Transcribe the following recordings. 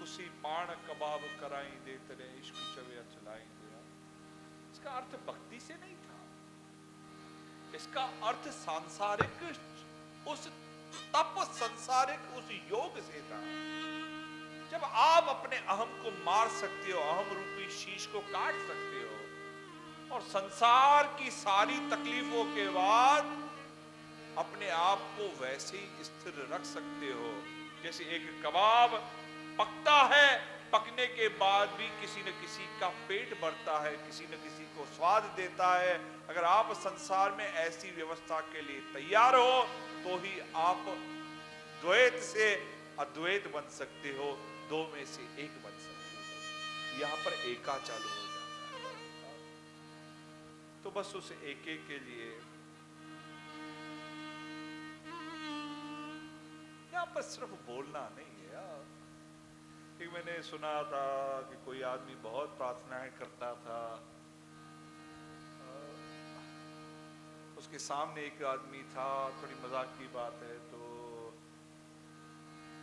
तुसी पाण कबाब कराई दे तेरे इश्क चवे चलाई दिया। इसका अर्थ भक्ति से नहीं था, इसका अर्थ सांसारिक उस तप, संसारिक उस योग से था। जब आप अपने अहम को मार सकते हो, अहम रूपी शीश को काट सकते हो और संसार की सारी तकलीफों के बाद अपने आप को वैसे ही स्थिर रख सकते हो जैसे एक कबाब पकता है, पकने के बाद भी किसी न किसी का पेट भरता है, किसी न किसी को स्वाद देता है। अगर आप संसार में ऐसी व्यवस्था के लिए तैयार हो तो ही आप द्वैत से अद्वैत बन सकते हो, दो में से एक बन सकते हो। यहां पर एका चालू हो जाता है। तो बस उस एके के लिए यहां पर सिर्फ बोलना नहीं है यार। कि मैंने सुना था कि कोई आदमी बहुत प्रार्थनाएं करता था, उसके सामने एक आदमी था, थोड़ी मजाक की बात है, तो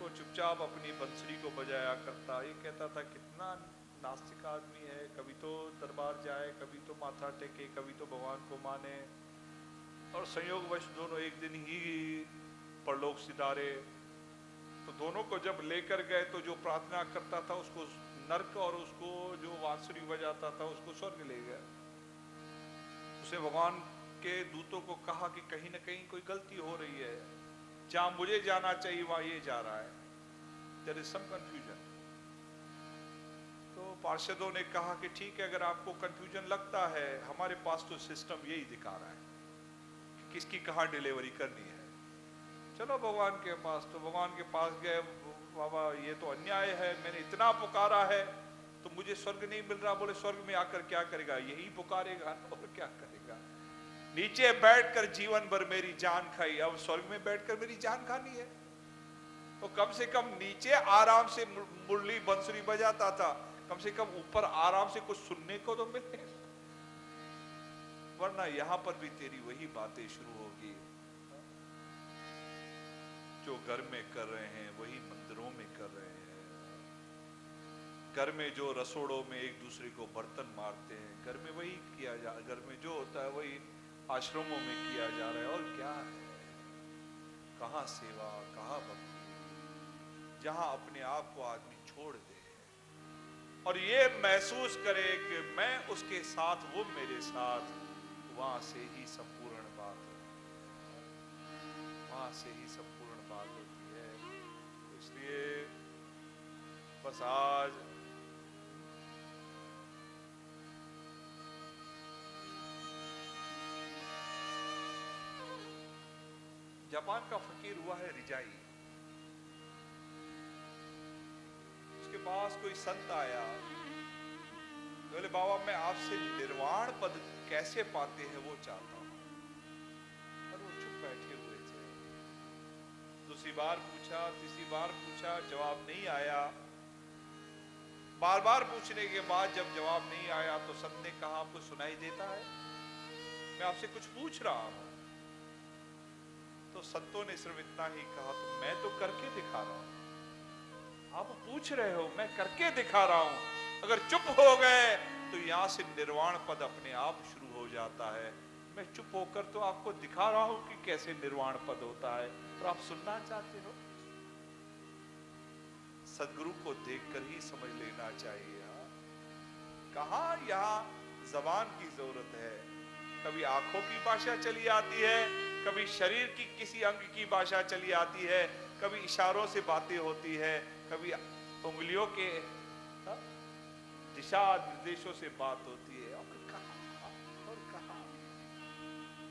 वो चुपचाप अपनी बंसुरी को बजाया करता। ये कहता था कितना नास्तिक आदमी है, कभी तो दरबार जाए, कभी तो माथा टेके, कभी तो भगवान को माने, और संयोगवश दोनों एक दिन ही परलोक सिधारे। तो दोनों को जब लेकर गए तो जो प्रार्थना करता था उसको नरक और उसको जो बांसुरी बजाता था उसको स्वर्ग ले गया। उसने भगवान के दूतों को कहा कि कहीं ना कहीं कोई गलती हो रही है, जहां मुझे जाना चाहिए वहां ये जा रहा है, देयर इज सम कंफ्यूजन। तो पार्षदों ने कहा कि ठीक है, अगर आपको कंफ्यूजन लगता है, हमारे पास तो सिस्टम यही दिखा रहा है कि किसकी कहां डिलीवरी करनी है, चलो भगवान के पास। तो भगवान के पास गए, बाबा ये तो अन्याय है, मैंने इतना पुकारा है तो मुझे स्वर्ग नहीं मिल रहा। बोले स्वर्ग में आकर क्या करेगा, यही पुकारेगा और क्या करेगा। नीचे बैठकर जीवन भर मेरी जान खाई, अब स्वर्ग में बैठकर मेरी जान खानी है। तो कम से कम नीचे आराम से मुरली बंसुरी बजाता था, कम से कम ऊपर आराम से कुछ सुनने को तो मिले, वरना यहां पर भी तेरी वही बातें शुरू होगी जो घर में कर रहे हैं वही मंदिरों में कर रहे हैं। घर में जो रसोड़ों में एक दूसरे को बर्तन मारते हैं, घर में वही किया जा, घर में जो होता है वही आश्रमों में किया जा रहा है। और क्या है, कहां सेवा, कहां भक्ति, जहां अपने आप को आदमी छोड़ दे और ये महसूस करे कि मैं उसके साथ, वो मेरे साथ, वहां से ही संपूर्ण बात होती है, वहां से ही संपूर्ण बात होती है। इसलिए बस आज जापान का फकीर हुआ है रिजाई, उसके पास कोई संत आया, बोले बाबा मैं आपसे निर्वाण पद कैसे पाते हैं वो चाहता हूं। और वो चुप बैठे हुए थे। दूसरी बार पूछा, तीसरी बार पूछा, जवाब नहीं आया। बार बार पूछने के बाद जब जवाब नहीं आया तो संत ने कहा आपको सुनाई देता है, मैं आपसे कुछ पूछ रहा हूं। तो संतों ने सिर्फ इतना ही कहा, तो मैं तो करके दिखा रहा हूं, आप पूछ रहे हो, मैं करके दिखा रहा हूं। अगर चुप हो गए तो यहां से निर्वाण पद अपने आप शुरू हो जाता है। मैं चुप होकर तो आपको दिखा रहा हूं कि कैसे निर्वाण पद होता है, और आप सुनना चाहते हो। सदगुरु को देखकर ही समझ लेना चाहिए। कहां यहां जबान की जरूरत है, कभी आंखों की भाषा चली आती है, कभी शरीर की किसी अंग की भाषा चली आती है, कभी इशारों से बातें होती है, कभी उंगलियों के दिशा निर्देशों से बात होती है। और कहां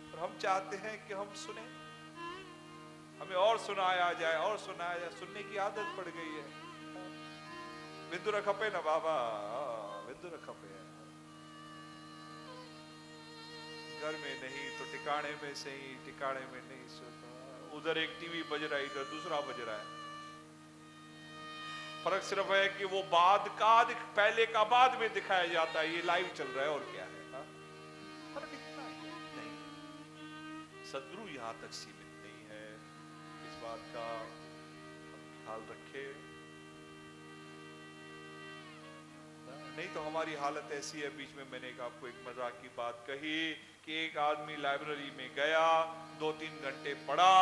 और हम चाहते हैं कि हम सुने, हमें और सुनाया जाए, और सुनाया जाए, सुनने की आदत पड़ गई है। बिंदु रखपे ना बाबा, बिंदु रखपे। घर में नहीं तो ठिकाने में सही, ठिकाने में नहीं सुना, उधर एक टीवी बज रहा है, इधर दूसरा बज रहा है। फर्क सिर्फ है कि वो बाद का पहले का बाद में दिखाया जाता है, ये लाइव चल रहा है, और क्या है। फर्क इतना ही नहीं। सदगुरु यहां तक सीमित नहीं है, इस बात का ख्याल रखे। नहीं तो हमारी हालत ऐसी है। बीच में मैंने आपको एक मजाक की बात कही कि एक आदमी लाइब्रेरी में गया, 2-3 घंटे पढ़ा,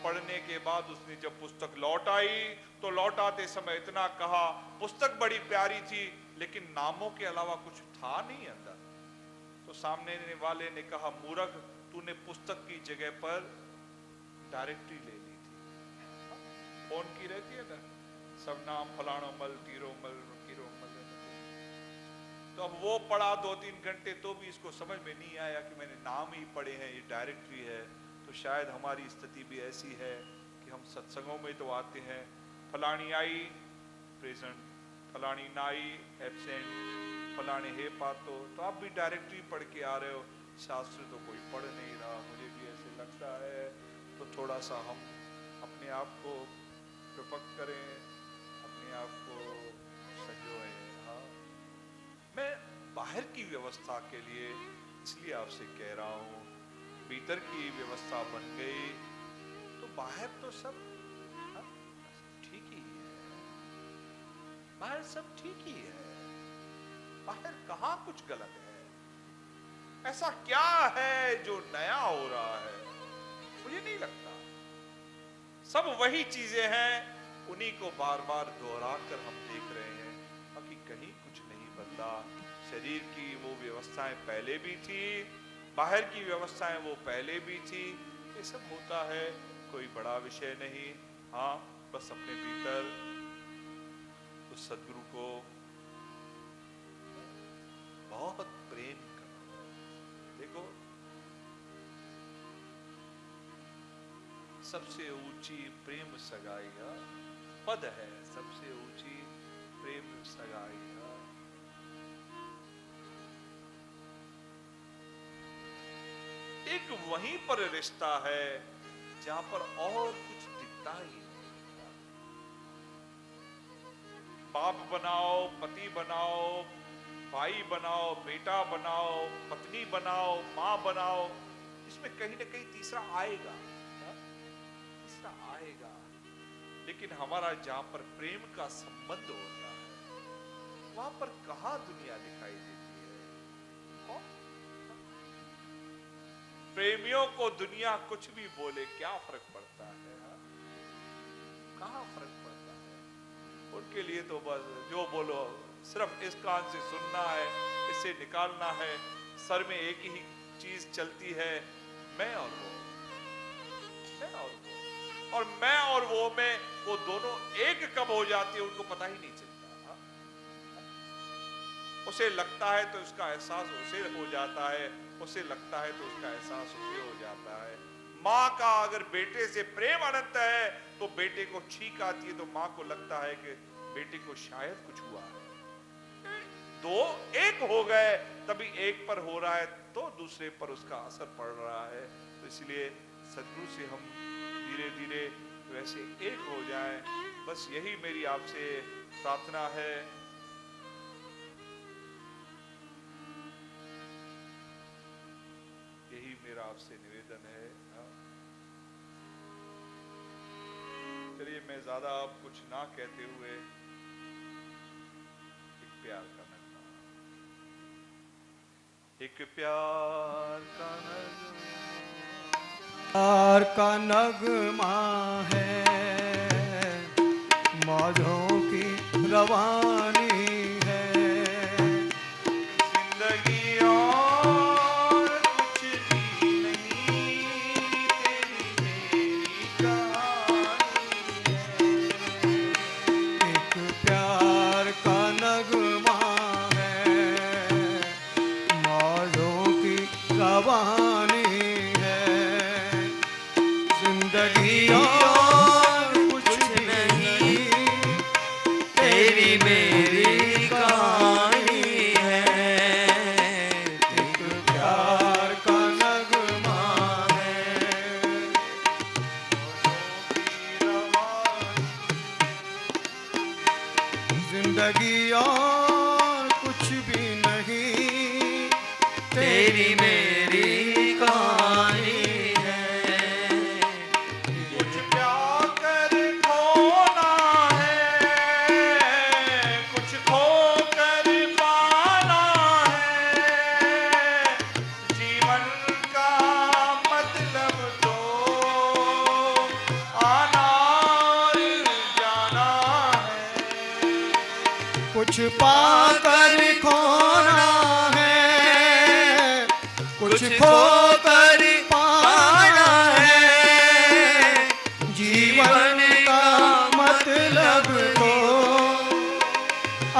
पढ़ने के बाद उसने जब पुस्तक लौट आई तो लौटाते समय इतना कहा, पुस्तक बड़ी प्यारी थी लेकिन नामों के अलावा कुछ था नहीं अंदर। तो सामने वाले ने कहा, मूर्ख, तूने पुस्तक की जगह पर डायरेक्टरी ले ली थी। फोन की रहती है ना, सब नाम फलानो मल, तीरो मल, कीरो मल। तो अब वो पढ़ा 2-3 घंटे तो भी इसको समझ में नहीं आया कि मैंने नाम ही पढ़े हैं, ये डायरेक्टरी है। तो शायद हमारी स्थिति भी ऐसी है कि हम सत्संगों में तो आते हैं, फलानी आई प्रेजेंट, फलानी ना आई एब्सेंट, फलाने है पातो, तो आप भी डायरेक्टरी पढ़ के आ रहे हो, शास्त्र तो कोई पढ़ नहीं रहा। मुझे भी ऐसे लगता है। तो थोड़ा सा हम अपने आप को प्रपक करें, अपने आप को संजोएं। हाँ, मैं बाहर की व्यवस्था के लिए इसलिए आपसे कह रहा हूँ, भीतर की व्यवस्था बन गई तो बाहर तो सब ठीक ही है। बाहर सब ठीक ही है, बाहर कहाँ कुछ गलत है। ऐसा क्या है जो नया हो रहा है? मुझे नहीं लगता। सब वही चीजें हैं, उन्हीं को बार बार दोहरा कर हम देख रहे हैं, बाकी कहीं कुछ नहीं बदला। शरीर की वो व्यवस्थाएं पहले भी थी, बाहर की व्यवस्थाएं वो पहले भी थी। ये सब होता है, कोई बड़ा विषय नहीं। हाँ, बस अपने भीतर उस सदगुरु को बहुत प्रेम करो। देखो, सबसे ऊंची प्रेम सगाई पद है, सबसे ऊंची प्रेम सगाई। एक वहीं पर रिश्ता है जहां पर और कुछ दिखता ही नहीं। बाप बनाओ, पति बनाओ, भाई बनाओ, बेटा बनाओ, पत्नी बनाओ, मां बनाओ, इसमें कहीं ना कहीं तीसरा आएगा, तीसरा आएगा। लेकिन हमारा जहां पर प्रेम का संबंध होता है, वहां पर कहां दुनिया दिखाई देती है? प्रेमियों को दुनिया कुछ भी बोले, क्या फर्क पड़ता है? कहां फर्क पड़ता है? उनके लिए तो बस जो बोलो, सिर्फ इस कान से सुनना है, इससे निकालना है। सर में एक ही चीज चलती है, मैं और वो, मैं और वो। और मैं और वो में वो दोनों एक कब हो जाती है उनको पता ही नहीं चलता। उसे लगता है तो उसका एहसास उसे हो जाता है, उसे लगता है तो उसका एहसास उसे हो जाता है। माँ का अगर बेटे से प्रेम अनंत है तो बेटे को छींक आती है तो माँ को लगता है कि बेटे को शायद कुछ हुआ है। दो एक हो गए, तभी एक पर हो रहा है तो दूसरे पर उसका असर पड़ रहा है। तो इसलिए सदगुरु से हम धीरे धीरे वैसे एक हो जाएं, बस यही मेरी आपसे प्रार्थना है। यही मेरा आपसे निवेदन है। चलिए, मैं ज्यादा अब कुछ ना कहते हुए एक प्यार का नगमा, एक प्यार का नगमा, प्यार का नगमा है, मौजों की रवानी है। जिंदगी और कुछ भी नहीं, तेरी मेरी कहानी है। एक प्यार का नगमा है, मौजों की रवानी है। जिंदगी और कुछ नहीं, तेरी मेरी कहानी है। एक प्यार का नगमा है, जिंदगी और कुछ भी नहीं, तेरी मेरी कहानी है। कुछ प्यार कर खोना है, कुछ खो कर कुछ पाकर खोना है, कुछ खोकर पाना है। जीवन का मतलब तो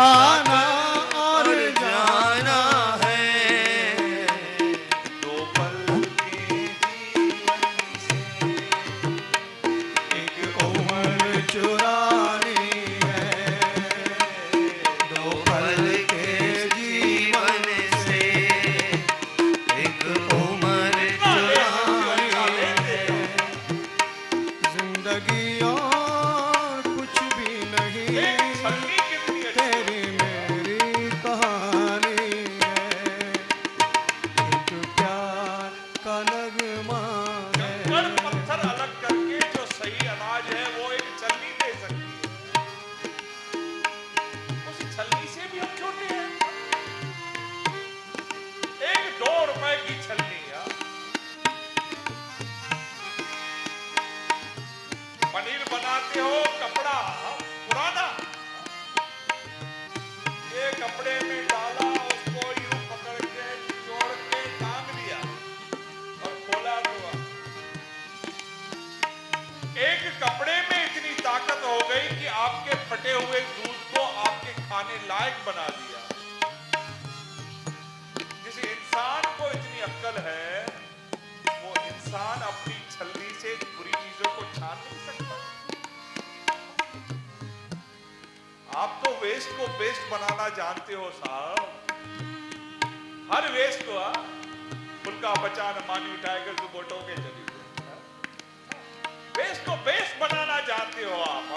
आना और जाना है। दो पल के जीवन से एक उम्र चुरानी है, दो पल के जीवन से एक उम्र चुरानी है। जिंदगी और कुछ भी नहीं, छलनी कितनी अच्छी तेरी मेरी कहानी है। एक प्यार का नगमा है। कंकड़ पत्थर अलग करके जो सही अनाज है वो एक छलनी दे सकती है। उस छलनी से भी हम छोटे हैं। एक 2 रुपए की छलनी यार। पनीर बनाते हो, कपड़ा पुराना, ये कपड़े में डाला, उसको यूं पकड़ के जोड़ के टांग दिया और खोला तो एक कपड़े में इतनी ताकत हो गई कि आपके फटे हुए दूध को आपके खाने लायक बना दिया। जिस इंसान को इतनी अक्ल है, वो इंसान अपनी छलनी से बुरी चीजों को छान नहीं सकता। आप तो वेस्ट को बेस्ट बनाना जानते हो साहब। हर वेस्ट को फुल्का बचाना मानी टाइगर को बोटो के चली वेस्ट को बेस्ट बनाना जानते हो आप।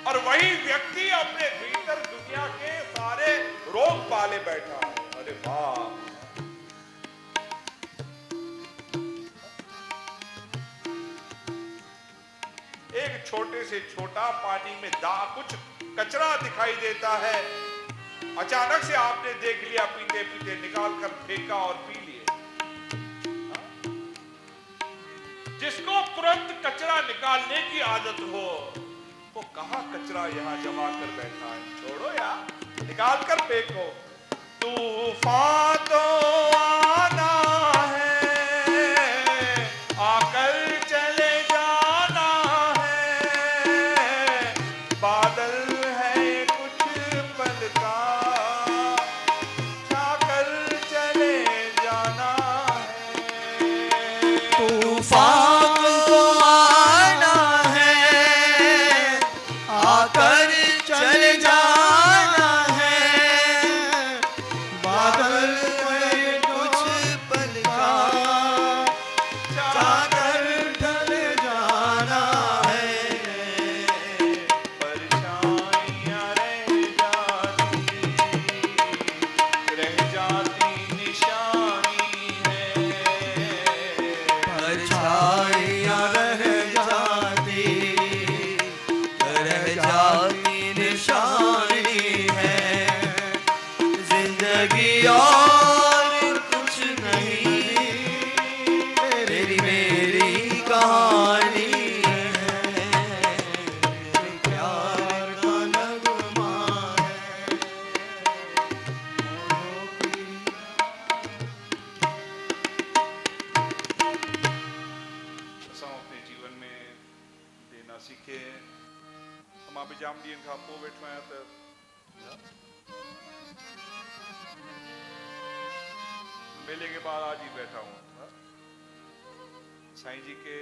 और वही व्यक्ति अपने भीतर दुनिया के सारे रोग पाले बैठा है। अरे वाह, एक छोटे से छोटा पानी में कुछ कचरा दिखाई देता है, अचानक से आपने देख लिया, पीते पीते निकाल कर फेंका और पी लिए। जिसको तुरंत कचरा निकालने की आदत हो, वो कहां कचरा यहां जमा कर बैठा है। छोड़ो यार, निकाल कर फेंको। तूफान तो आना है, आकर चले जाना है। बादल है कुछ पल का, छाकर चले जाना है। तूफान को आना है, आकर चले जाना है। बादल में कुछ पल का, जाकर ढल जाना है। परछाइयां रह जाती निशानी है। परछाइयां रह जाती निशानी है। जिंदगी और कुछ नहीं, तेरी मेरी कहानी है। प्यार का नगमा है। असां अपने जीवन में देना सीखे। मां बि जाम ॾींहंनि खां पोइ वेठो आहियां त मेले के बाद आज ही बैठा हूँ। साईं जी के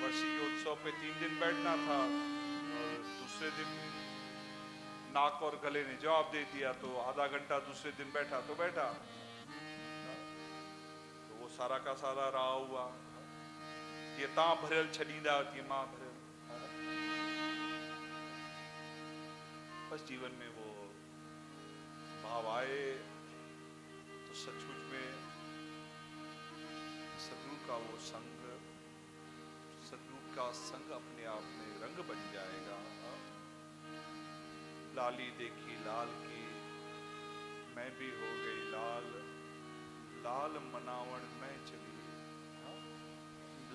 वर्षी के उत्सव पे 3 दिन बैठना था और दूसरे दिन नाक और गले ने जवाब दे दिया, तो आधा घंटा दूसरे दिन बैठा तो बैठा, तो वो सारा का सारा रहा हुआ। ये ता भरियल छॾींदा थी मां भरियल। बस जीवन में वो भाव आए तो सचमुच में सदगुरु का वो संग, सदगुरु का संग अपने आप में रंग बन जाएगा। लाली देखी लाल की, मैं भी हो गई लाल, लाल मनावण में चली।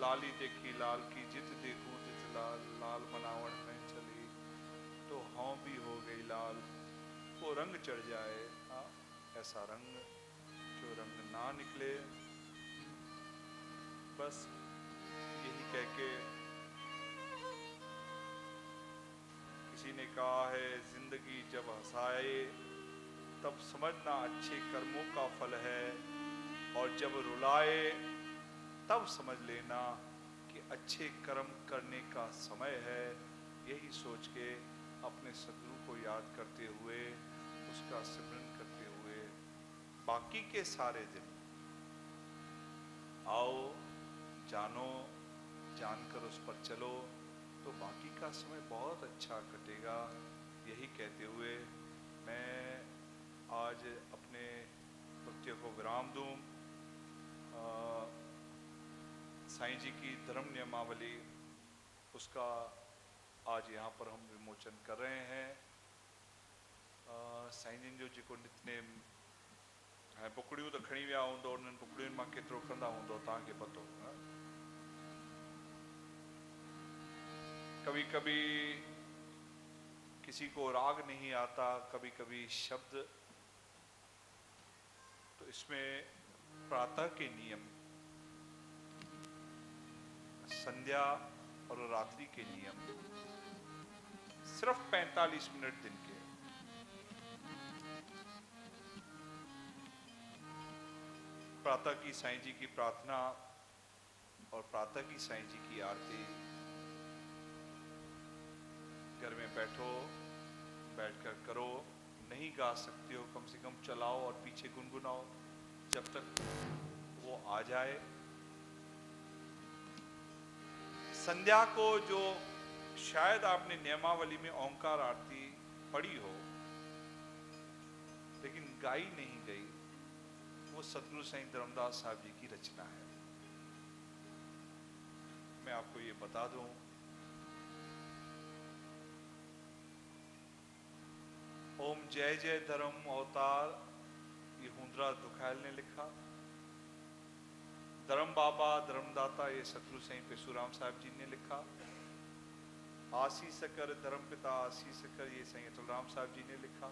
लाली देखी लाल की, जित देखूं जित लाल, लाल मनावण में चली। तो हाँ भी हो गई लाल, वो रंग चढ़ जाए, हाँ ऐसा रंग जो रंग ना निकले। बस यही कह के किसी ने कहा है, जिंदगी जब हंसाए तब समझना अच्छे कर्मों का फल है, और जब रुलाए तब समझ लेना कि अच्छे कर्म करने का समय है। यही सोच के अपने सदगुरु को याद करते हुए, उसका सिमरन करते हुए बाकी के सारे दिन आओ, जानो, जानकर उस पर चलो, तो बाकी का समय बहुत अच्छा कटेगा। यही कहते हुए मैं आज अपने कृत्य को विराम दूं। साईं जी की धर्म नियमावली, उसका आज यहाँ पर हम विमोचन कर रहे हैं। साईं जिन जो जेको नितनेम है, पुकड़ियूं तो खणी विया हूंदो, उन्हनि पुकड़ियुनि मां केतिरो कंदा हूंदो तव्हांखे पतो। कभी कभी किसी को राग नहीं आता, कभी कभी शब्द, तो इसमें प्रातः के नियम, संध्या और रात्रि के नियम, सिर्फ 45 मिनट दिन के। प्रातः की साईं जी की प्रार्थना और प्रातः की साईं जी की आरती घर में बैठो, बैठकर करो। नहीं गा सकते हो, कम से कम चलाओ और पीछे गुनगुनाओ जब तक वो आ जाए। संध्या को जो शायद आपने नियमावली में ओंकार आरती पढ़ी हो लेकिन गाई नहीं गई, वो सतगुरु साईं धर्मदास साहब जी की रचना है। मैं आपको ये बता दूं, ओम जय जय धर्म अवतार, ये हुंदरा दुखायल ने लिखा। धर्म बाबा धर्मदाता, ये सतगुरु साईं पेसूराम साहब जी ने लिखा। आशीष कर धर्म पिता आशीष कर, ये साईं अतुलराम साहब जी ने लिखा।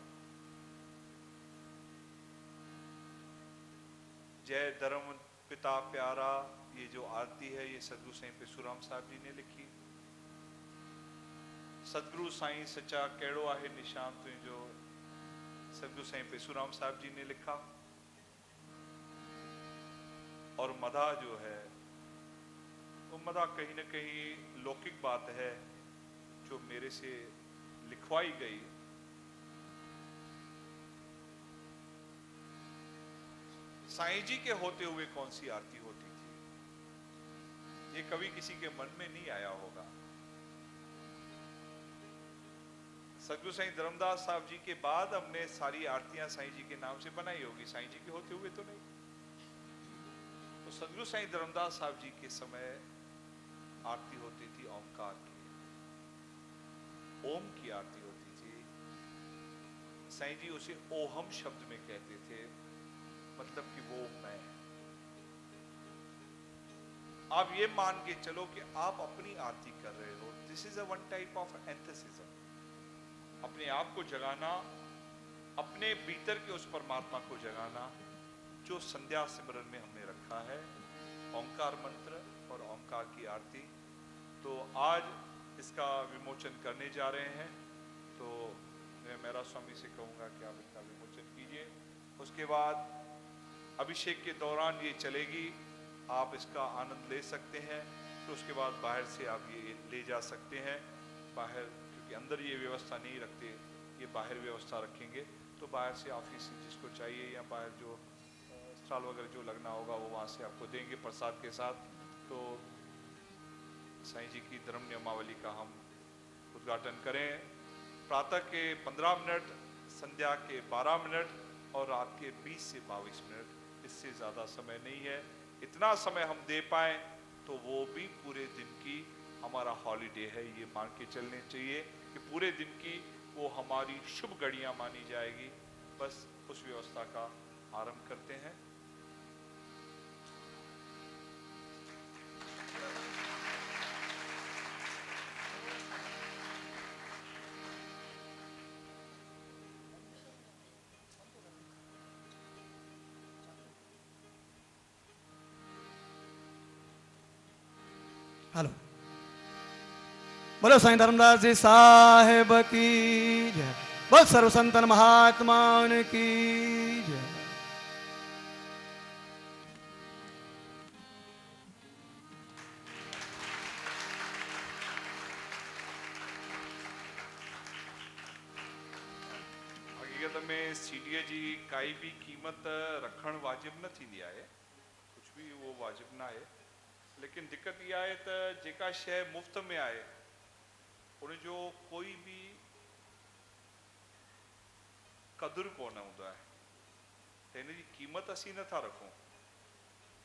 जय धर्म पिता प्यारा, ये जो आरती है ये सतगुरु साईं पेसूराम साहब जी ने लिखी। सतगुरु साईं सच्चा केड़ो आहे निशान तुझो, सतगुरु साईं पेसूराम साहब जी ने लिखा। और मदा जो है, वो मदा कहीं न कहीं लौकिक बात है जो मेरे से लिखवाई गई। साईं जी के होते हुए कौन सी आरती होती थी, ये कभी किसी के मन में नहीं आया होगा। सतगुरु साईं धर्मदास साहब जी के बाद हमने सारी आरतियां साईं जी के नाम से बनाई होगी, साईं जी के होते हुए तो नहीं। तो सतगुरु साईं धर्मदास साहब जी के समय आरती होती थी ओमकार की, ओम की आरती होती थी। साईं जी उसे ओहम शब्द में कहते थे, मतलब कि वो मैं। आप ये मान के चलो कि आप अपनी आरती कर रहे हो, this is a one type of enthusiasm. अपने आप को जगाना, अपने भीतर के उस परमात्मा को जगाना जो संध्या सिमरन में हमने रखा है, ओंकार मंत्र और ओंकार की आरती। तो आज इसका विमोचन करने जा रहे हैं, तो मैं मेरा स्वामी से कहूँगा कि आप इसका विमोचन कीजिए। उसके बाद अभिषेक के दौरान ये चलेगी, आप इसका आनंद ले सकते हैं। तो उसके बाद बाहर से आप ये ले जा सकते हैं बाहर, क्योंकि अंदर ये व्यवस्था नहीं रखते, ये बाहर व्यवस्था रखेंगे। तो बाहर से ऑफिस जिसको चाहिए या बाहर जो स्टॉल वगैरह जो लगना होगा वो वहाँ से आपको देंगे प्रसाद के साथ। तो साईं जी की धर्म नियमावली का हम उद्घाटन करें। प्रातः के 15 मिनट, संध्या के 12 मिनट और रात के 20 से 22 मिनट, इससे ज़्यादा समय नहीं है। इतना समय हम दे पाएँ तो वो भी पूरे दिन की हमारा हॉलीडे है, ये मान के चलने चाहिए कि पूरे दिन की वो हमारी शुभ घड़ियाँ मानी जाएगी। बस उस व्यवस्था का आरंभ करते हैं। बोलो साईं धर्मदास जी साहेब की जय। बोल सर्व संतन महात्मान की जय। हकीकत में सीडीए जी काई भी कीमत रखण वाजिब न थींदी आहे, कुछ भी वो वाजिब ना आहे, लेकिन दिक्कत यह आहे त जेका शइ मुफ्त में आहे उन जो कोई भी कदुरु कोन हूंदो आहे, त हिन जी कीमत असीं नथा रखूं,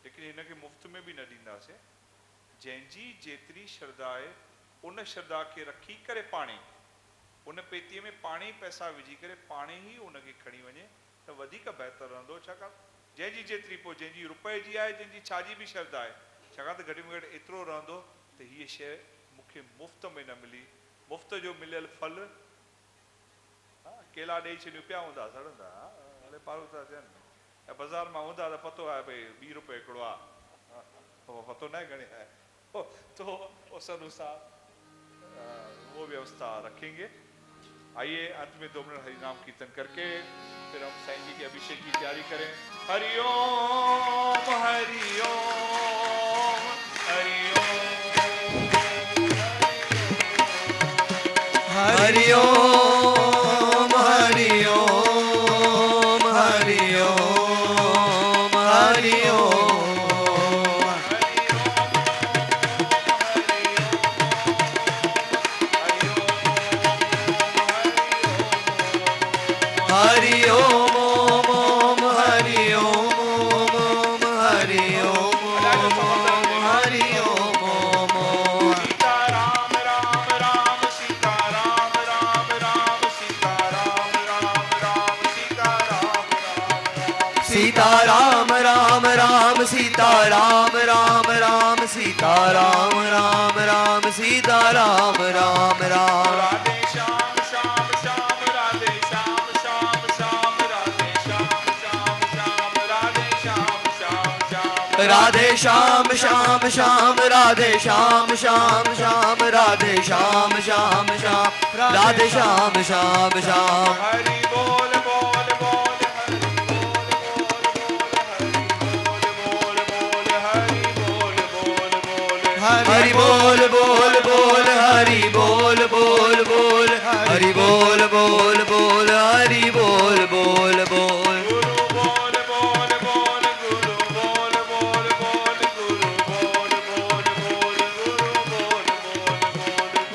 लेकिन हिनखे मुफ्त में भी न ॾींदासीं। जंहिंजी जेतिरी श्रद्धा आहे उन श्रद्धा खे रखी करे पाणे उन पेतीअ में पाणे पैसा विझी करे पाणे ई उनखे खणी वञे त वधीक बहितर रहंदो। छाकाणि जंहिंजी जेतिरी पोइ जंहिंजी रुपए जी आहे, जंहिंजी छाजी बि श्रद्धा आहे, छाकाणि त घटि में घटि एतिरो रहंदो त हीअ शइ मूंखे मुफ़्त में न मिली, मुफ़्त जो मिलियल फल केला ॾेई छॾियूं पिया हूंदा सड़ंदा हले पारूं था थियनि, ऐं बाज़ारि मां हूंदा त पतो आहे भई 2 रुपए हिकिड़ो आहे, पतो न आहे घणे आहे, तो उस अनुसार वो व्यवस्था रखेंगे। आइए अंत में 2 मिनट हरिनाम कीर्तन करके फिर हम साईं जी के अभिषेक की तैयारी करें। हरिओम हरिओम हरिओम हरिओम हरिओम हरिओम हरिओम हरिओम ओम हरिओम ओम हरिओम ओम हरिओम ओम सीता राम राम राम सीता राम राम राम सीता राम राम राम सीता राम राम सीता राम राम राम सीता राम राम राम सीता राम राम राम सीता राम राम राम राधे श्याम श्याम श्याम राधे श्याम श्याम श्याम राधे श्याम श्याम श्याम राधे श्याम श्याम श्याम राधे श्याम श्याम श्याम राधे श्याम श्याम श्याम राधे श्याम श्याम श्याम राधे श्याम श्याम श्याम हरि बोल बोल बोल हरि बोल बोल बोल हरि बोल बोल बोल हरि बोल बोल बोल हरि बोल बोल बोल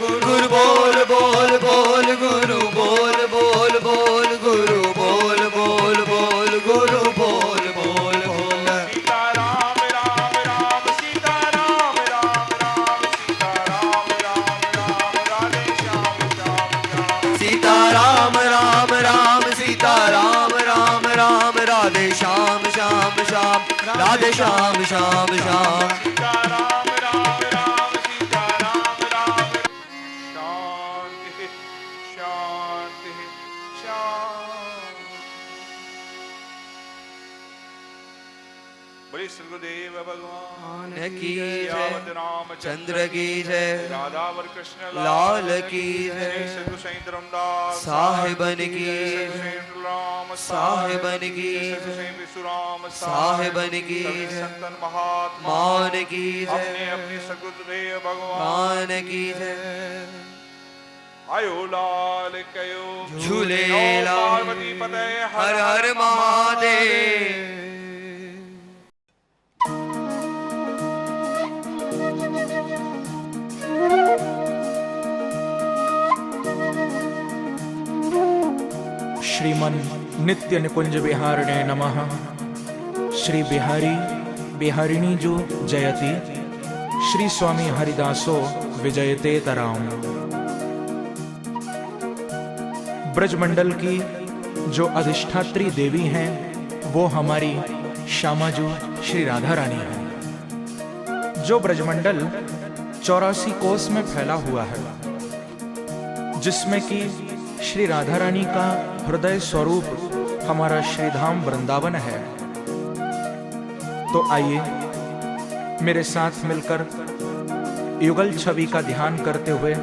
गुरु बोल बोल बोल गुरु बोल बोल बोल गुरु बोल बोल बोल गुरु बोल बोल बोल सीता राम राम राम सीता राम राम राम सीता राम राम राम राधे श्याम श्याम श्याम सीता राम राम राम सीता राम राम राम राधे श्याम श्याम श्याम राधे श्याम श्याम श्याम सीता राम राम राम सीता राम राम शांति शांति शांति। बड़ी सदगुरुदेव भगवान की यावत जय रामचंद्र चंद्र की जय राधावर कृष्ण लाल की जय जय सदगुरु साईं धर्मदास साहिबन की राम साहिबन की साईं विश्वराम साहिबन की संतन महात्मा मान की अपने जय अपने सदगुरुदेव भगवान मान की जय आयो लाल कयो झूले नमो लाल पार्वती पते हर हर महादेव श्रीमन नित्य निकुंज विहारिणे नमः। श्री बिहारी बिहारिणी जो जयति, श्री स्वामी हरिदासो विजयते तराम। ब्रजमंडल की जो अधिष्ठात्री देवी हैं वो हमारी श्यामाजू श्री राधा रानी है। जो ब्रजमंडल 84 कोस में फैला हुआ है, जिसमें कि श्री राधा रानी का हृदय स्वरूप हमारा श्रीधाम वृंदावन है। तो आइए मेरे साथ मिलकर युगल छवि का ध्यान करते हुए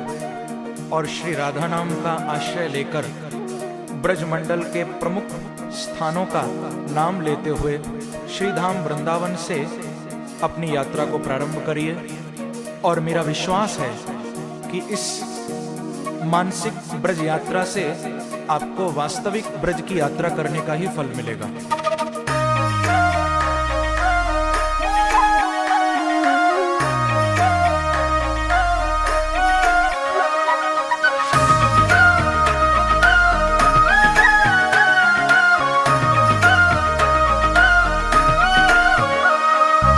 और श्री राधा नाम का आश्रय लेकर ब्रजमंडल के प्रमुख स्थानों का नाम लेते हुए श्री धाम वृंदावन से अपनी यात्रा को प्रारंभ करिए। और मेरा विश्वास है कि इस मानसिक ब्रज यात्रा से आपको वास्तविक ब्रज की यात्रा करने का ही फल मिलेगा।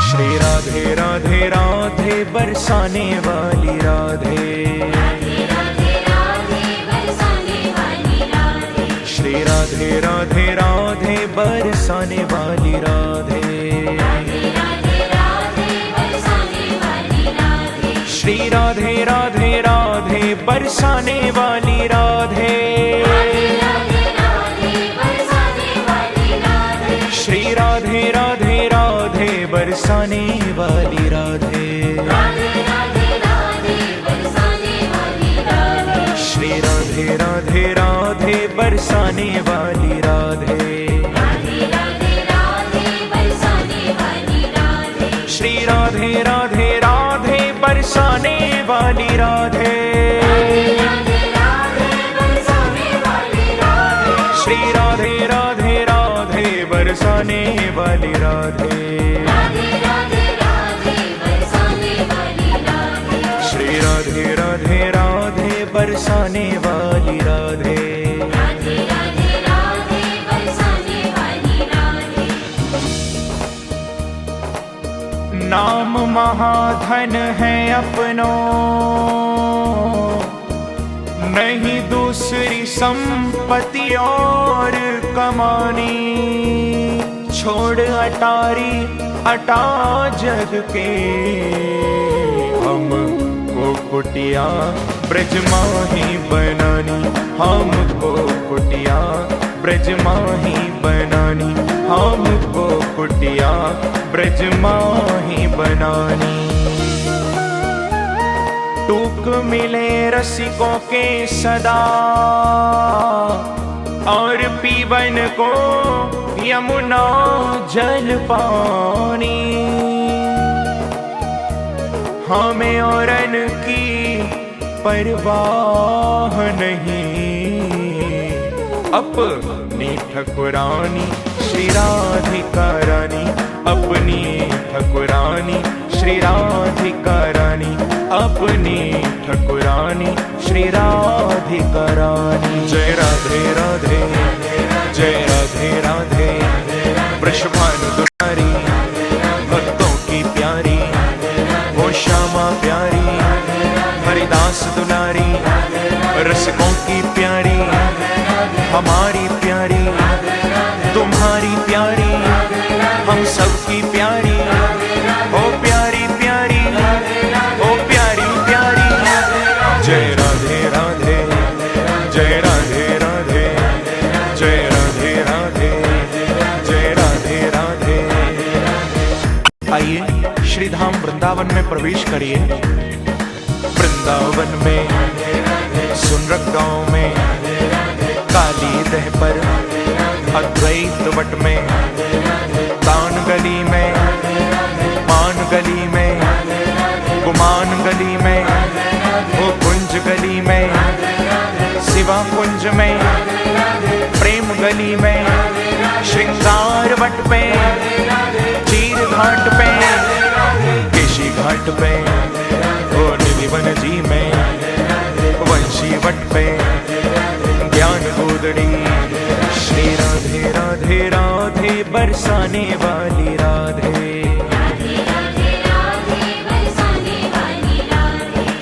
श्री राधे राधे राधे बरसाने वाली राधे, श्री राधे राधे राधे बरसाने वाली राधे, श्री राधे राधे राधे बरसाने वाली राधे, श्री राधे राधे राधे बरसाने वाली राधे, श्री राधे राधे राधे बरसाने वाली राधे, श्री राधे राधे राधे बरसाने वाली राधे, श्री राधे राधे राधे बरसाने वाली राधे, श्री राधे राधे राधे बरसाने वाली राधे। नाम महाधन है अपनों, नहीं दूसरी संपत्ति और कमानी, छोड़ अटारी अटा जग के, हमको कुटिया ब्रज माही बनानी, हमको कुटिया ब्रज माही बनानी, हमको कुटिया ब्रज माही बनानी। टूक मिले रसिकों के सदा और पीवन को यमुना जल पानी, हमें औरन की परवाह नहीं, अपनी ठकुरानी श्री राधिका रानी, अपनी ठकुरानी श्री राधिका रानी, अपनी ठकुरानी श्री राधिका रानी। जय राधे राधे, जय राधे राधे, वृषभानु दुलारी भक्तों की प्यारी, वो श्यामा प्यारी हरिदास दुलारी, रसिकों की प्यारी हमारी प्यारी, तुम्हारी प्यारी हम सबकी प्यारी, ओ प्यारी प्यारी, ओ प्यारी प्यारी। जय राधे राधे, जय राधे राधे, जय राधे राधे, जय राधे राधे। आइए श्री धाम वृंदावन में प्रवेश करिए। वृंदावन में सुनरक गांव में काली दह पर अद्वैत वट में, तान गली में मान गली में, गुमान गली में, वो कुंज गली में, शिवा कुंज में, प्रेम गली में, श्रृंगार वट पे, चीर घाट पे, केशी घाट पे, वो निधिवन जी में, वंशी वट पे, ज्ञान गोदड़ी। श्री राधे राधे राधे बरसाने वाली राधे,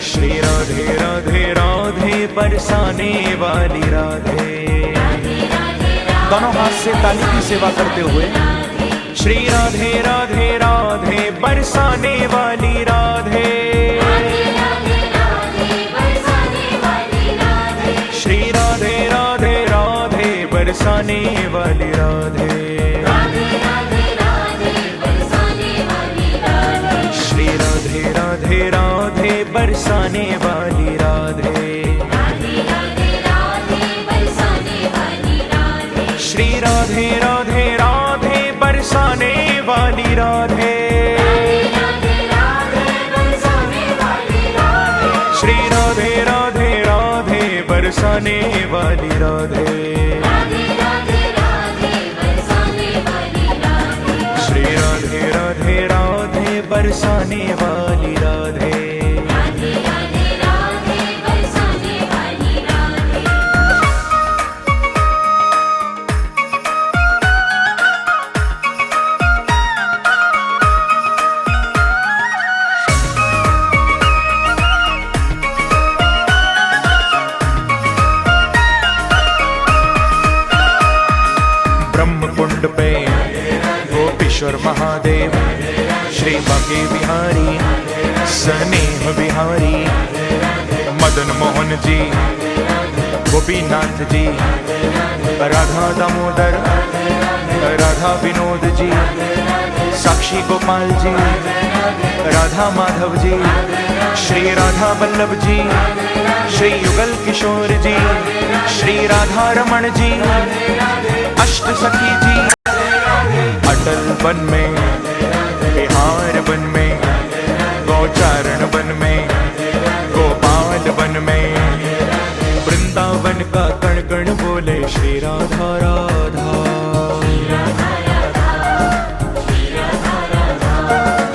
श्री राधे राधे राधे बरसाने वाली राधे। दोनों हाथ से ताली की सेवा करते हुए श्री राधे राधे राधे बरसाने वाली राधे, श्री राधे राधे राधे बरसाने वाली राधे, श्री राधे राधे राधे बरसाने वाली राधे। राधे राधे राधे बरसाने वाली राधे, श्री राधे राधे राधे बरसाने वाली राधे, श्री राधे राधे राधे बरसाने वाली राधे। ब्रह्मकुंड पे गोपीश्वर महादेव, श्री बांके बिहारी स्नेह बिहारी, मदन मोहन जी, गोपीनाथ जी, राधा दामोदर, राधा विनोद जी, साक्षी गोपाल जी, राधा माधव जी, श्री राधा वल्लभ जी, श्री युगल किशोर जी, श्री राधा रमण जी, अष्ट सखी जी, अटल वन में, बिहार वन में, गौचारण वन में, गोपाल वन में, वृंदावन का कण कण बोले श्री राधा राधा,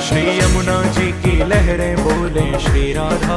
श्री यमुना जी की लहरें बोले श्री राधा